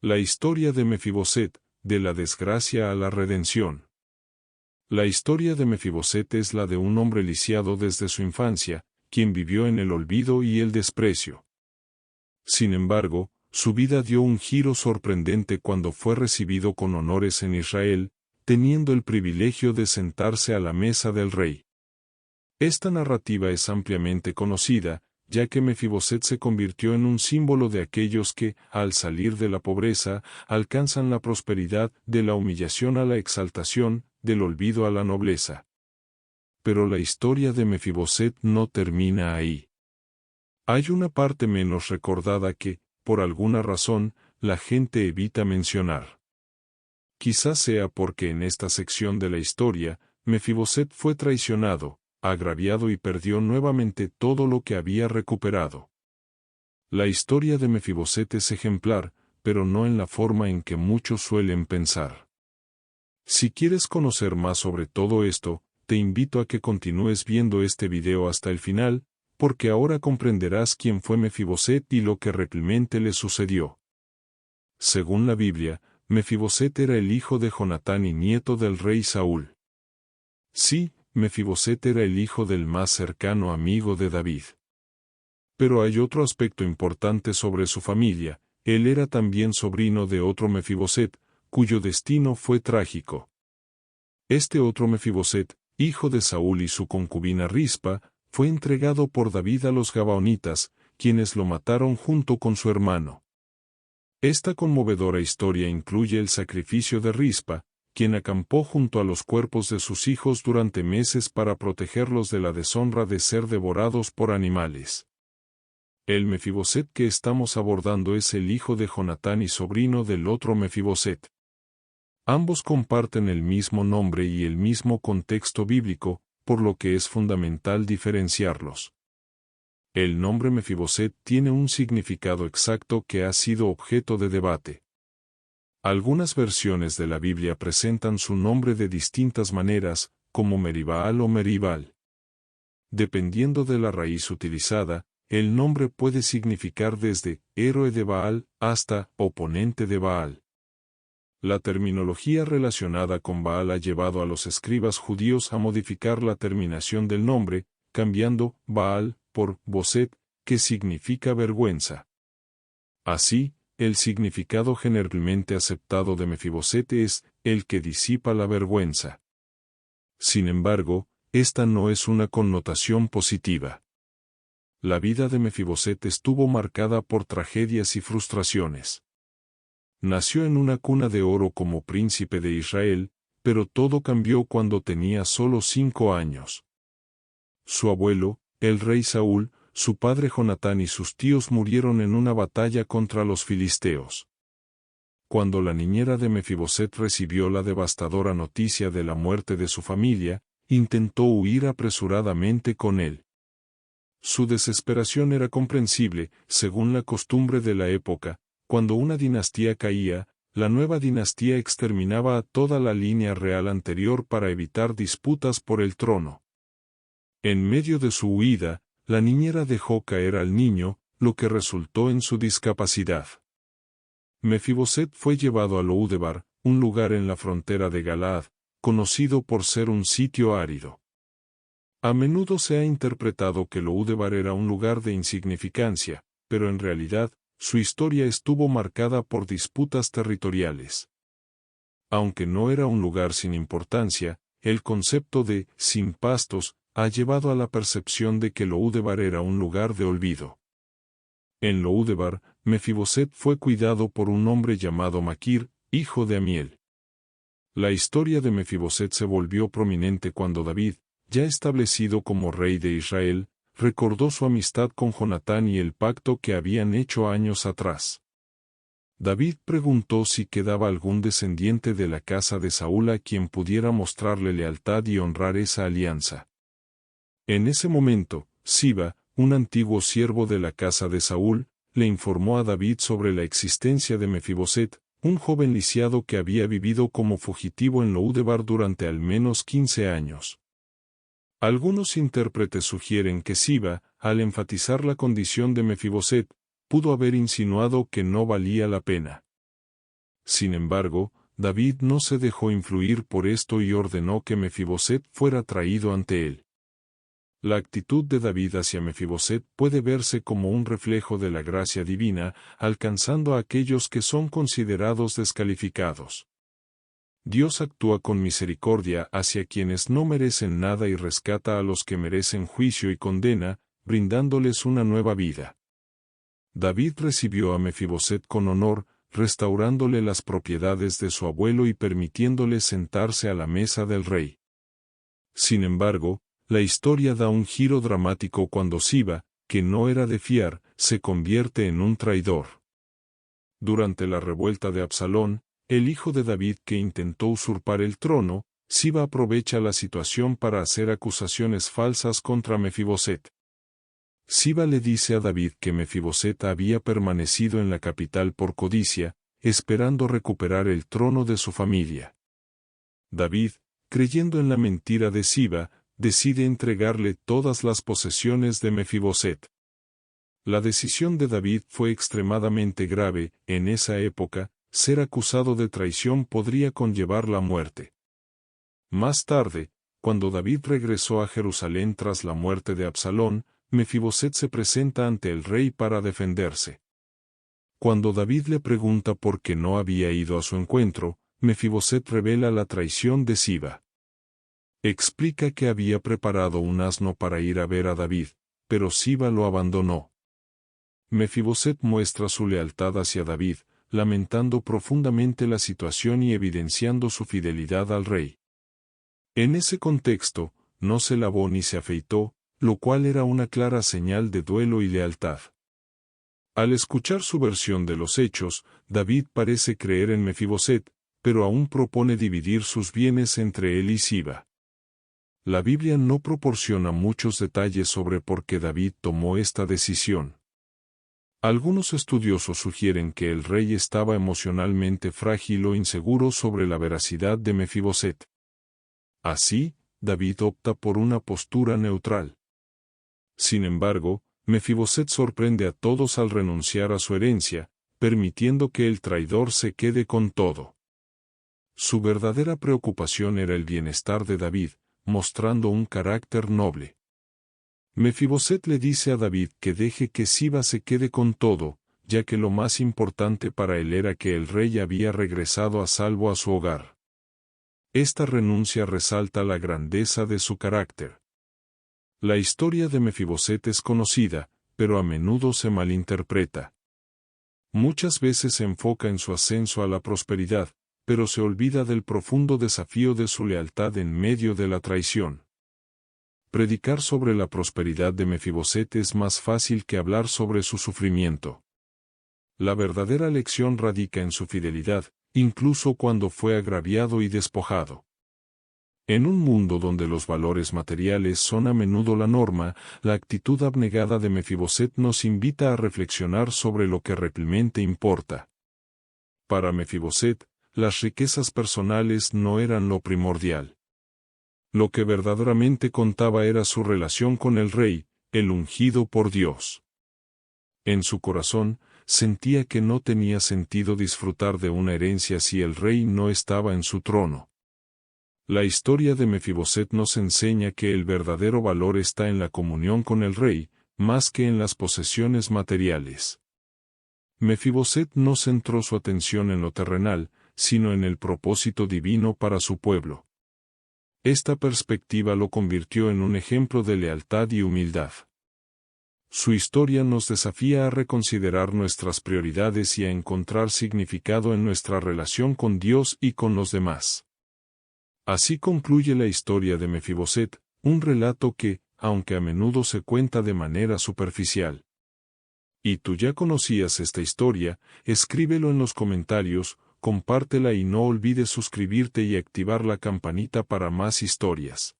La historia de Mefiboset, de la desgracia a la redención. La historia de Mefiboset es la de un hombre lisiado desde su infancia, quien vivió en el olvido y el desprecio. Sin embargo, su vida dio un giro sorprendente cuando fue recibido con honores en Israel, teniendo el privilegio de sentarse a la mesa del rey. Esta narrativa es ampliamente conocida, ya que Mefiboset se convirtió en un símbolo de aquellos que, al salir de la pobreza, alcanzan la prosperidad, de la humillación a la exaltación, del olvido a la nobleza. Pero la historia de Mefiboset no termina ahí. Hay una parte menos recordada que, por alguna razón, la gente evita mencionar. Quizás sea porque en esta sección de la historia, Mefiboset fue traicionado, agraviado y perdió nuevamente todo lo que había recuperado. La historia de Mefiboset es ejemplar, pero no en la forma en que muchos suelen pensar. Si quieres conocer más sobre todo esto, te invito a que continúes viendo este video hasta el final, porque ahora comprenderás quién fue Mefiboset y lo que realmente le sucedió. Según la Biblia, Mefiboset era el hijo de Jonatán y nieto del rey Saúl. Sí, Mefiboset era el hijo del más cercano amigo de David. Pero hay otro aspecto importante sobre su familia: él era también sobrino de otro Mefiboset, cuyo destino fue trágico. Este otro Mefiboset, hijo de Saúl y su concubina Rispa, fue entregado por David a los gabaonitas, quienes lo mataron junto con su hermano. Esta conmovedora historia incluye el sacrificio de Rispa, quien acampó junto a los cuerpos de sus hijos durante meses para protegerlos de la deshonra de ser devorados por animales. El Mefiboset que estamos abordando es el hijo de Jonatán y sobrino del otro Mefiboset. Ambos comparten el mismo nombre y el mismo contexto bíblico, por lo que es fundamental diferenciarlos. El nombre Mefiboset tiene un significado exacto que ha sido objeto de debate. Algunas versiones de la Biblia presentan su nombre de distintas maneras, como Meribaal o Meribal. Dependiendo de la raíz utilizada, el nombre puede significar desde héroe de Baal hasta oponente de Baal. La terminología relacionada con Baal ha llevado a los escribas judíos a modificar la terminación del nombre, cambiando Baal por Boset, que significa vergüenza. Así, el significado generalmente aceptado de Mefiboset es el que disipa la vergüenza. Sin embargo, esta no es una connotación positiva. La vida de Mefiboset estuvo marcada por tragedias y frustraciones. Nació en una cuna de oro como príncipe de Israel, pero todo cambió cuando tenía solo 5 años. Su abuelo, el rey Saúl, su padre Jonatán y sus tíos murieron en una batalla contra los filisteos. Cuando la niñera de Mefiboset recibió la devastadora noticia de la muerte de su familia, intentó huir apresuradamente con él. Su desesperación era comprensible, según la costumbre de la época. Cuando una dinastía caía, la nueva dinastía exterminaba a toda la línea real anterior para evitar disputas por el trono. En medio de su huida, la niñera dejó caer al niño, lo que resultó en su discapacidad. Mefiboset fue llevado a Loúdebar, un lugar en la frontera de Galaad, conocido por ser un sitio árido. A menudo se ha interpretado que Loúdebar era un lugar de insignificancia, pero en realidad, su historia estuvo marcada por disputas territoriales. Aunque no era un lugar sin importancia, el concepto de sin pastos ha llevado a la percepción de que Loúdebar era un lugar de olvido. En Loúdebar, Mefiboset fue cuidado por un hombre llamado Maquir, hijo de Amiel. La historia de Mefiboset se volvió prominente cuando David, ya establecido como rey de Israel, recordó su amistad con Jonatán y el pacto que habían hecho años atrás. David preguntó si quedaba algún descendiente de la casa de Saúl a quien pudiera mostrarle lealtad y honrar esa alianza. En ese momento, Siba, un antiguo siervo de la casa de Saúl, le informó a David sobre la existencia de Mefiboset, un joven lisiado que había vivido como fugitivo en Loúdebar durante al menos 15 años. Algunos intérpretes sugieren que Siba, al enfatizar la condición de Mefiboset, pudo haber insinuado que no valía la pena. Sin embargo, David no se dejó influir por esto y ordenó que Mefiboset fuera traído ante él. La actitud de David hacia Mefiboset puede verse como un reflejo de la gracia divina, alcanzando a aquellos que son considerados descalificados. Dios actúa con misericordia hacia quienes no merecen nada y rescata a los que merecen juicio y condena, brindándoles una nueva vida. David recibió a Mefiboset con honor, restaurándole las propiedades de su abuelo y permitiéndole sentarse a la mesa del rey. Sin embargo, la historia da un giro dramático cuando Siba, que no era de fiar, se convierte en un traidor. Durante la revuelta de Absalón, el hijo de David que intentó usurpar el trono, Siba aprovecha la situación para hacer acusaciones falsas contra Mefiboset. Siba le dice a David que Mefiboset había permanecido en la capital por codicia, esperando recuperar el trono de su familia. David, creyendo en la mentira de Siba, decide entregarle todas las posesiones de Mefiboset. La decisión de David fue extremadamente grave. En esa época, ser acusado de traición podría conllevar la muerte. Más tarde, cuando David regresó a Jerusalén tras la muerte de Absalón, Mefiboset se presenta ante el rey para defenderse. Cuando David le pregunta por qué no había ido a su encuentro, Mefiboset revela la traición de Siba. Explica que había preparado un asno para ir a ver a David, pero Siba lo abandonó. Mefiboset muestra su lealtad hacia David, lamentando profundamente la situación y evidenciando su fidelidad al rey. En ese contexto, no se lavó ni se afeitó, lo cual era una clara señal de duelo y lealtad. Al escuchar su versión de los hechos, David parece creer en Mefiboset, pero aún propone dividir sus bienes entre él y Siba. La Biblia no proporciona muchos detalles sobre por qué David tomó esta decisión. Algunos estudiosos sugieren que el rey estaba emocionalmente frágil o inseguro sobre la veracidad de Mefiboset. Así, David opta por una postura neutral. Sin embargo, Mefiboset sorprende a todos al renunciar a su herencia, permitiendo que el traidor se quede con todo. Su verdadera preocupación era el bienestar de David, mostrando un carácter noble. Mefiboset le dice a David que deje que Siba se quede con todo, ya que lo más importante para él era que el rey había regresado a salvo a su hogar. Esta renuncia resalta la grandeza de su carácter. La historia de Mefiboset es conocida, pero a menudo se malinterpreta. Muchas veces se enfoca en su ascenso a la prosperidad, pero se olvida del profundo desafío de su lealtad en medio de la traición. Predicar sobre la prosperidad de Mefiboset es más fácil que hablar sobre su sufrimiento. La verdadera lección radica en su fidelidad, incluso cuando fue agraviado y despojado. En un mundo donde los valores materiales son a menudo la norma, la actitud abnegada de Mefiboset nos invita a reflexionar sobre lo que realmente importa. Para Mefiboset, las riquezas personales no eran lo primordial. Lo que verdaderamente contaba era su relación con el rey, el ungido por Dios. En su corazón, sentía que no tenía sentido disfrutar de una herencia si el rey no estaba en su trono. La historia de Mefiboset nos enseña que el verdadero valor está en la comunión con el rey, más que en las posesiones materiales. Mefiboset no centró su atención en lo terrenal, sino en el propósito divino para su pueblo. Esta perspectiva lo convirtió en un ejemplo de lealtad y humildad. Su historia nos desafía a reconsiderar nuestras prioridades y a encontrar significado en nuestra relación con Dios y con los demás. Así concluye la historia de Mefiboset, un relato que, aunque a menudo se cuenta de manera superficial. ¿Y tú ya conocías esta historia? Escríbelo en los comentarios, compártela y no olvides suscribirte y activar la campanita para más historias.